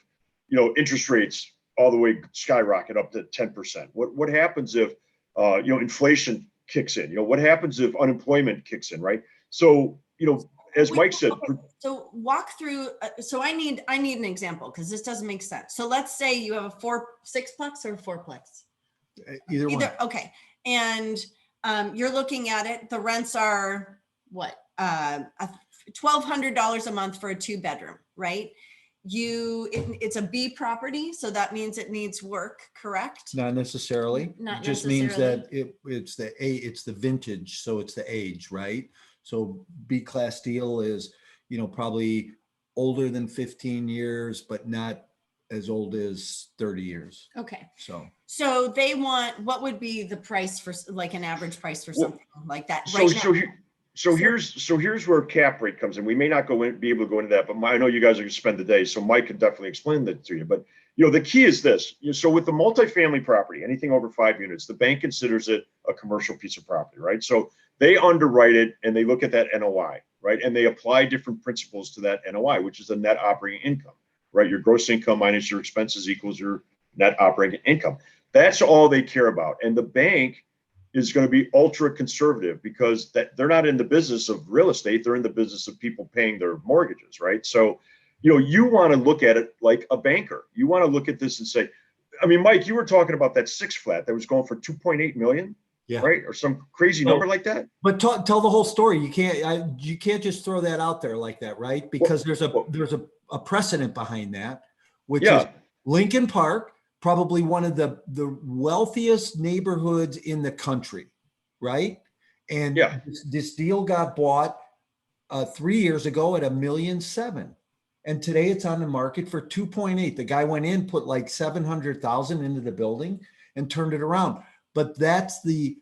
interest rates all the way skyrocket up to 10%? What happens if, inflation kicks in? What happens if unemployment kicks in, right? So, as Mike said. So walk through, so I need an example because this doesn't make sense. So let's say you have a sixplex or fourplex. Either one. Okay. And you're looking at it, the rents are what? $1,200 a month for a 2-bedroom, right? It's a B property, so that means it needs work, correct? Not necessarily. Not It just necessarily. means that it's the vintage, so it's the age, right? So B class deal is, probably older than 15 years, but not as old as 30 years. Okay. So they want, what would be the price for, like, an average price for something like that So, right now? here's where cap rate comes in. We may not be able to go into that, but I know you guys are going to spend the day, so Mike can definitely explain that to you. But the key is this. So with the multifamily property, anything over 5 units, the bank considers it a commercial piece of property, right? So they underwrite it and they look at that NOI, right? And they apply different principles to that NOI, which is the net operating income, right? Your gross income minus your expenses equals your net operating income. That's all they care about. And the bank is going to be ultra conservative because they're not in the business of real estate. They're in the business of people paying their mortgages, right? So, you want to look at it like a banker. You want to look at this and say, I mean, Mike, you were talking about that 6-flat that was going for 2.8 million, yeah, right? Or some crazy number like that. But tell the whole story. You can't just throw that out there like that, right? Because there's a precedent behind that, which is Lincoln Park, probably one of the wealthiest neighborhoods in the country, right? And this deal got bought 3 years ago at $1.7 million. And today it's on the market for 2.8. The guy went in, put like 700,000 into the building and turned it around. But that's the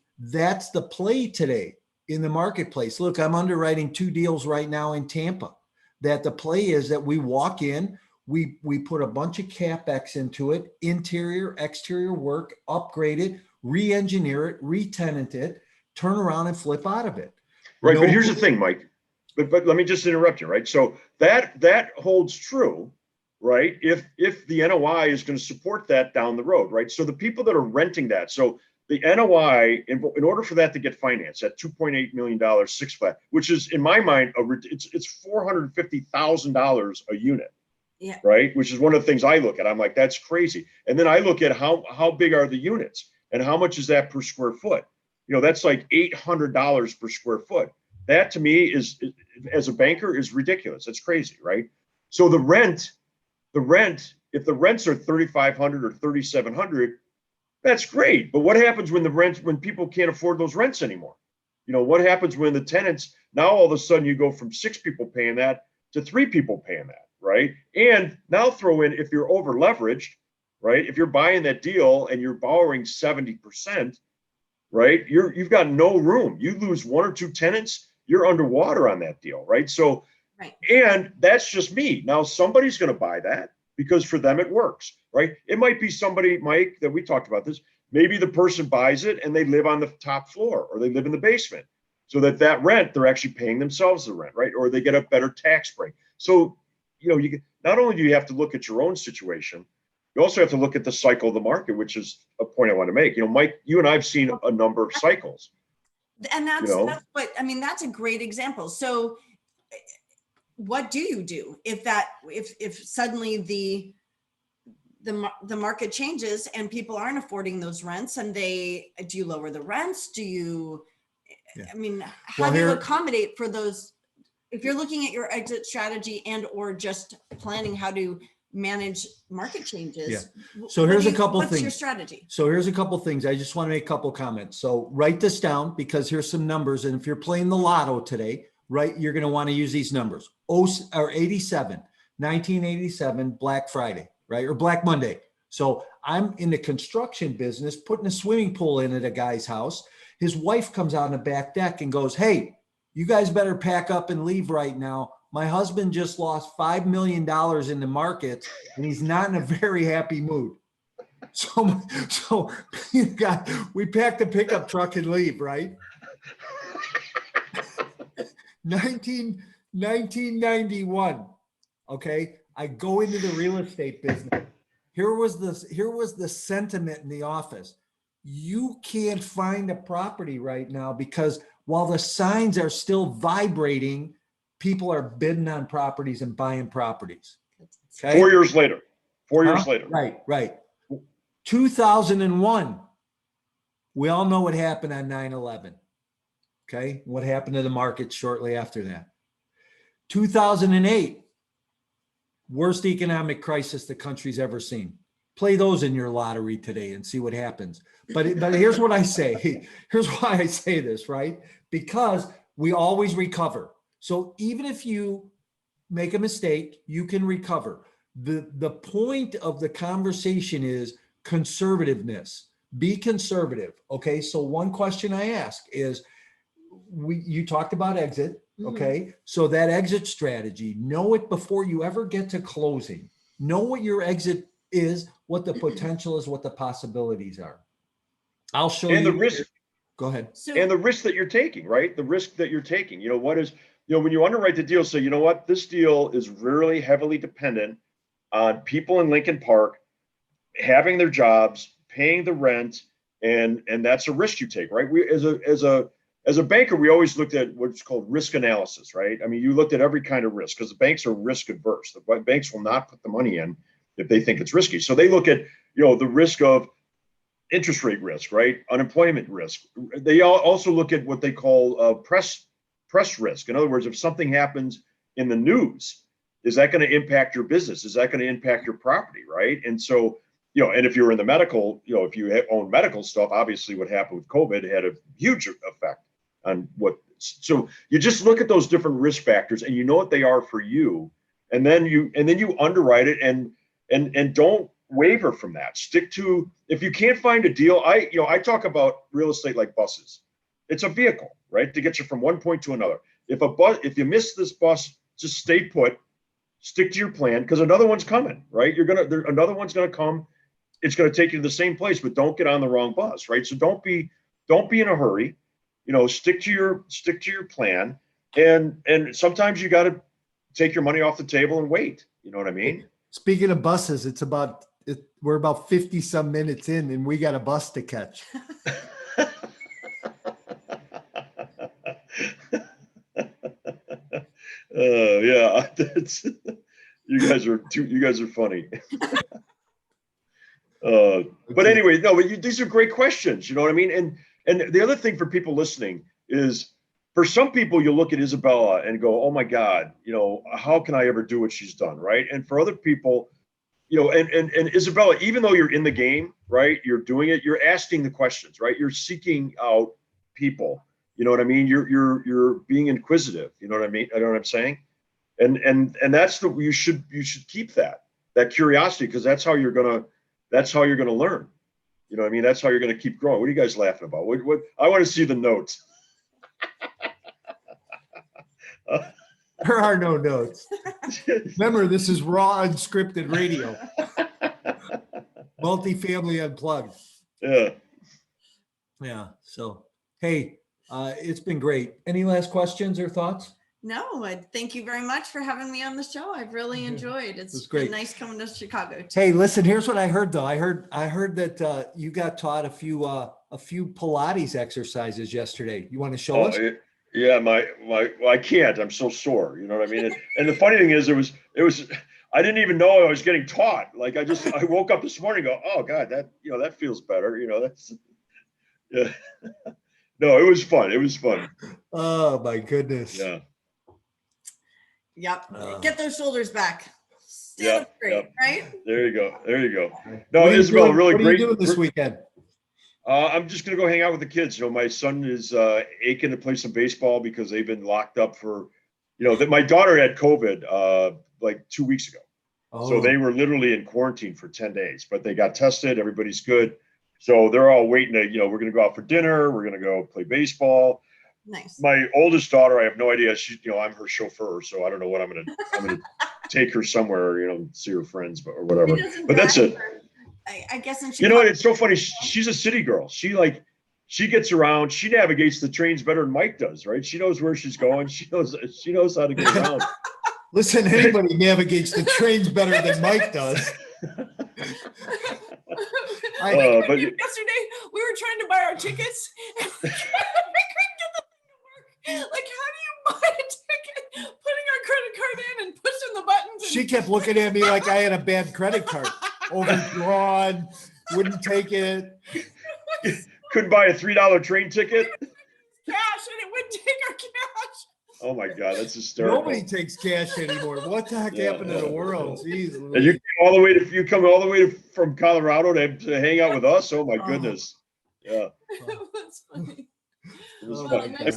play today in the marketplace. Look, I'm underwriting 2 deals right now in Tampa. That the play is that we walk in, we put a bunch of CapEx into it, interior, exterior work, upgrade it, re-engineer it, re-tenant it, turn around and flip out of it. Right, but here's the thing, Mike. But let me just interrupt you, right? So that holds true, right? If the NOI is going to support that down the road, right? So the people that are renting that, so the NOI, in order for that to get financed, at $2.8 million 6-flat, which is in my mind, it's $450,000 a unit. Yeah. Right. Which is one of the things I look at. I'm like, that's crazy. And then I look at how big are the units and how much is that per square foot? That's like $800 per square foot. That to me is, as a banker, is ridiculous. It's crazy, right? So the rent, if the rents are $3,500 or $3,700, that's great. But what happens when people can't afford those rents anymore? What happens when the tenants, now all of a sudden you go from 6 people paying that to 3 people paying that, right? And now throw in, if you're over leveraged, right? If you're buying that deal and you're borrowing 70%, right? You've got no room. You lose 1 or 2 tenants, you're underwater on that deal, right? So, and that's just me. Now somebody's going to buy that because for them it works, right? It might be somebody, Mike, that we talked about this. Maybe the person buys it and they live on the top floor or they live in the basement, so that rent, they're actually paying themselves the rent, right? Or they get a better tax break. So, not only do you have to look at your own situation, you also have to look at the cycle of the market, which is a point I want to make. Mike, you and I have seen a number of cycles. And that's what, I mean, that's a great example. So what do you do if suddenly the market changes and people aren't affording those rents, and do you lower the rents? Do you, I mean, how do you accommodate for those? If you're looking at your exit strategy and or just planning how to manage market changes. So here's a couple things. What's your strategy? So here's a couple things. I just want to make a couple comments. So write this down because here's some numbers. And if you're playing the lotto today, right, you're going to want to use these numbers. 1987, Black Friday, right? Or Black Monday. So I'm in the construction business, putting a swimming pool in at a guy's house. His wife comes out on the back deck and goes, "Hey, you guys better pack up and leave right now. My husband just lost $5 million in the market and he's not in a very happy mood." So we packed the pickup truck and leave, right? 1991. Okay. I go into the real estate business. here was the sentiment in the office. You can't find a property right now because while the signs are still vibrating, people are bidding on properties and buying properties. Okay. 4 years later. 4 years Huh? later. Right. 2001. We all know what happened on 9/11. Okay. What happened to the market shortly after that? 2008. Worst economic crisis the country's ever seen. Play those in your lottery today and see what happens. But here's what I say. Here's why I say this, right? Because we always recover. So even if you make a mistake, you can recover. The point of the conversation is conservativeness. Be conservative. Okay. So one question I ask is, you talked about exit. Okay. So that exit strategy, know it before you ever get to closing. Know what your exit is, what the potential is, what the possibilities are. I'll show you. And the risk. Go ahead. And the risk that you're taking, right? The risk that you're taking, when you underwrite the deal, say, you know what, this deal is really heavily dependent on people in Lincoln Park having their jobs, paying the rent, and that's a risk you take, right? We, as a banker, we always looked at what's called risk analysis, right? I mean, you looked at every kind of risk because the banks are risk adverse. The banks will not put the money in if they think it's risky. So they look at, the risk of interest rate risk, right? Unemployment risk. They also look at what they call press risk. In other words, if something happens in the news, is that going to impact your business? Is that going to impact your property, right? And so, and if you're in the medical, if you own medical stuff, obviously what happened with COVID had a huge effect on so you just look at those different risk factors and you know what they are for you. And then you underwrite it and don't waver from that. Stick to, if you can't find a deal, I talk about real estate like buses. It's a vehicle, right? To get you from one point to another. If you miss this bus, just stay put, stick to your plan, because another one's coming, right? Another one's going to come. It's going to take you to the same place, but don't get on the wrong bus, right? So don't be in a hurry, stick to your plan. And sometimes you got to take your money off the table and wait. You know what I mean? Speaking of buses, we're about 50 some minutes in and we got a bus to catch. Yeah, you guys are funny. But anyway, no, but these are great questions. You know what I mean? And the other thing for people listening is, for some people, you look at Isabella and go, oh my God, how can I ever do what she's done, right? And for other people, and Isabella, even though you're in the game, right, you're doing it, you're asking the questions, right? You're seeking out people. You know what I mean? You're being inquisitive. You know what I mean? I know what I'm saying? And that's you should keep that curiosity, because that's how you're gonna learn. You know what I mean? That's how you're gonna keep growing. What are you guys laughing about? What I want to see the notes. There are no notes. Remember, this is raw, unscripted radio. Multifamily Unplugged. Yeah. So, hey, it's been great. Any last questions or thoughts? No, thank you very much for having me on the show. I've really enjoyed it. It's great. been nice coming to Chicago too. Hey, listen, here's what I heard though. I heard that you got taught a few Pilates exercises yesterday. You want to show us? Yeah, I can't. I'm so sore. You know what I mean? And the funny thing is, it was. I didn't even know I was getting taught. Like I woke up this morning and go, oh God, that feels better. That's. Yeah. No, it was fun. It was fun. Oh my goodness. Yeah. Yep. Get those shoulders back. Stand up straight, right? There you go. No, Isabel, really great. What are you doing this weekend? I'm just going to go hang out with the kids. My son is aching to play some baseball because they've been locked up for, that my daughter had COVID like 2 weeks ago. Oh. So they were literally in quarantine for 10 days, but they got tested. Everybody's good. So they're all waiting to, we're going to go out for dinner. We're going to go play baseball. Nice. My oldest daughter, I have no idea. She, I'm her chauffeur. So I don't know what I'm going to take her somewhere, see her friends or whatever. But that's it. I guess in Chicago. You know what? It's so funny. She's a city girl. She gets around. She navigates the trains better than Mike does, right? She knows where she's going. She knows how to get around. Listen, anybody navigates the trains better than Mike does. But Yesterday, we were trying to buy our tickets. And we couldn't get the thing to work. Like, how do you buy a ticket? Putting our credit card in and pushing the buttons. And She kept looking at me like I had a bad credit card. Overdrawn, wouldn't take it. couldn't buy a $3 train ticket. cash, and it wouldn't take our cash. Oh my God, that's hysterical. Nobody takes cash anymore. What the heck happened to the world? Jeez. And you came all the way from Colorado to hang out with us. Oh my goodness. Yeah. It was funny. It was Oh, fun. my And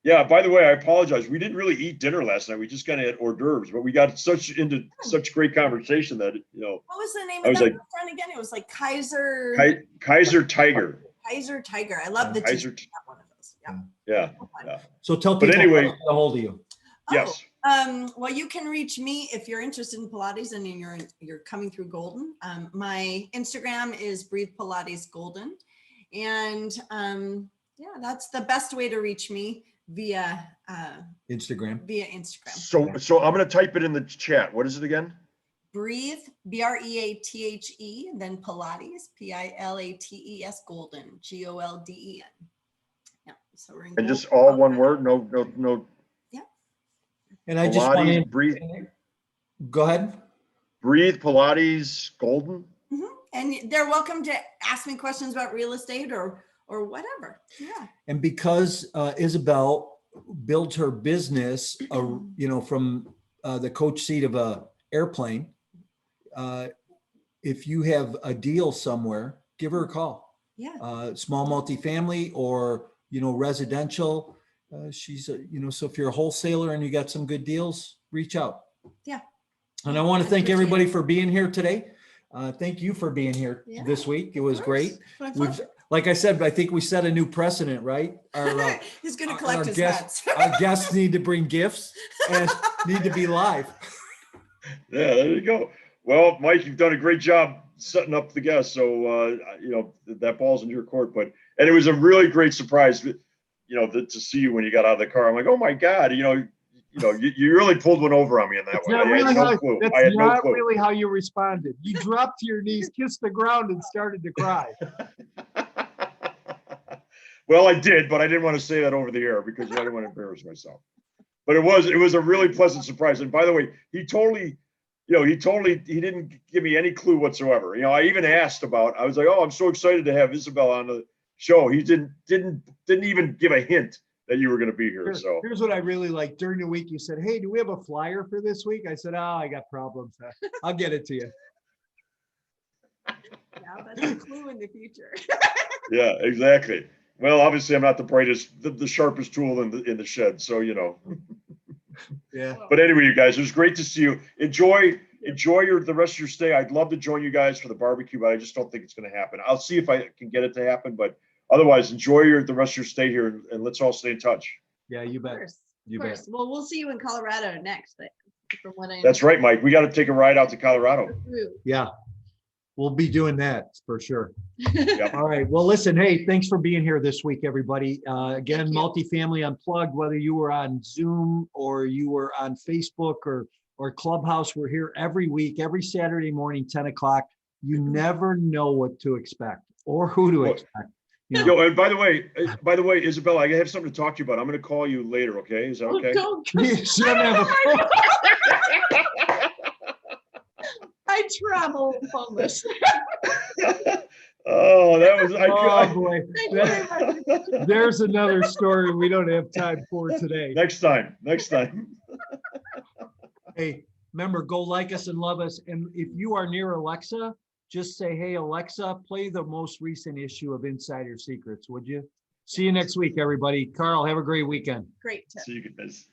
God. by the way, I apologize. We didn't really eat dinner last night. We just kind of had hors d'oeuvres, but we got into such great conversation that, What was the name I of was that like- restaurant again? It was like Kaiser Kaiser Tiger. Tiger. I love the Kaiser t-shirt, that one of those. Yeah. Yeah. So fun. Yeah. So tell But people anyway- how to get a hold of you. Yes. Well, you can reach me if you're interested in Pilates and you're coming through Golden. My Instagram is Breathe Pilates Golden, and that's the best way to reach me via Instagram. Instagram. So I'm going to type it in the chat. What is it again? Breathe, BREATHE, and then Pilates, PILATES Golden, GOLDEN. Yeah. So we're in And just Golden. all one word. No. And I just want Pilates, to breathe, go ahead. breathe, Pilates, Golden. Mhm. And they're welcome to ask me questions about real estate or whatever. Yeah. And because Isabel built her business, from the coach seat of a airplane, if you have a deal somewhere, give her a call. Yeah. Small multifamily or residential. She's so if you're a wholesaler and you got some good deals, reach out. Yeah. And I want to I thank appreciate everybody it. for being here today. Thank you for being here Yeah, this week. It was Of great. course. My We've, pleasure. like I said, I think we set a new precedent, right? He's going to our collect his guests- bets. Our guests need to bring gifts and need to be live. Yeah, there you go. Well, Mike, you've done a great job setting up the guests. So, that ball's in your court. And it was a really great surprise, to see you when you got out of the car. I'm like, oh my God, you really pulled one over on me in that That's one. not I really had no how, clue. that's I had no not clue. really how you responded. You dropped to your knees, kissed the ground, and started to cry. Well, I did, but I didn't want to say that over the air because I didn't want to embarrass myself. But it was a really pleasant surprise. And by the way, he didn't give me any clue whatsoever. I even asked I was like, oh, I'm so excited to have Isabel on the show. He didn't even give a hint that you were going to be here. So Here's what I really like. During the week, you said, hey, do we have a flyer for this week? I said, oh, I got problems. I'll get it to you. Yeah, that's a clue in the future. yeah, exactly. Well, obviously I'm not the brightest, the sharpest tool in the shed. So, Yeah. But anyway, you guys, it was great to see you. Enjoy the rest of your stay. I'd love to join you guys for the barbecue, but I just don't think it's going to happen. I'll see if I can get it to happen, but otherwise enjoy the rest of your stay here and let's all stay in touch. Yeah, you Of bet. course. You Of bet. course. Well, we'll see you in Colorado next. From what I That's right, Mike. We got to take a ride out to Colorado. Yeah. We'll be doing that for sure. Yep. All right. Well, listen, hey, thanks for being here this week, everybody. Again, Thank you. Multifamily Unplugged, whether you were on Zoom or you were on Facebook or Clubhouse, we're here every week, every Saturday morning, 10 o'clock. You never know what to expect or who to Well, expect. You know? Yo, and by the way, Isabella, I have something to talk to you about. I'm going to call you later. Okay. Is that okay? Oh, don't. You shouldn't have a- I travel homeless. Oh, that was, Oh, boy. Thank you very much. There's another story we don't have time for today. next time. Hey, remember, go like us and love us. And if you are near Alexa, just say, hey, Alexa, play the most recent issue of Insider Secrets, would you? See you next week, everybody. Carl, have a great weekend. Great tip. See you guys.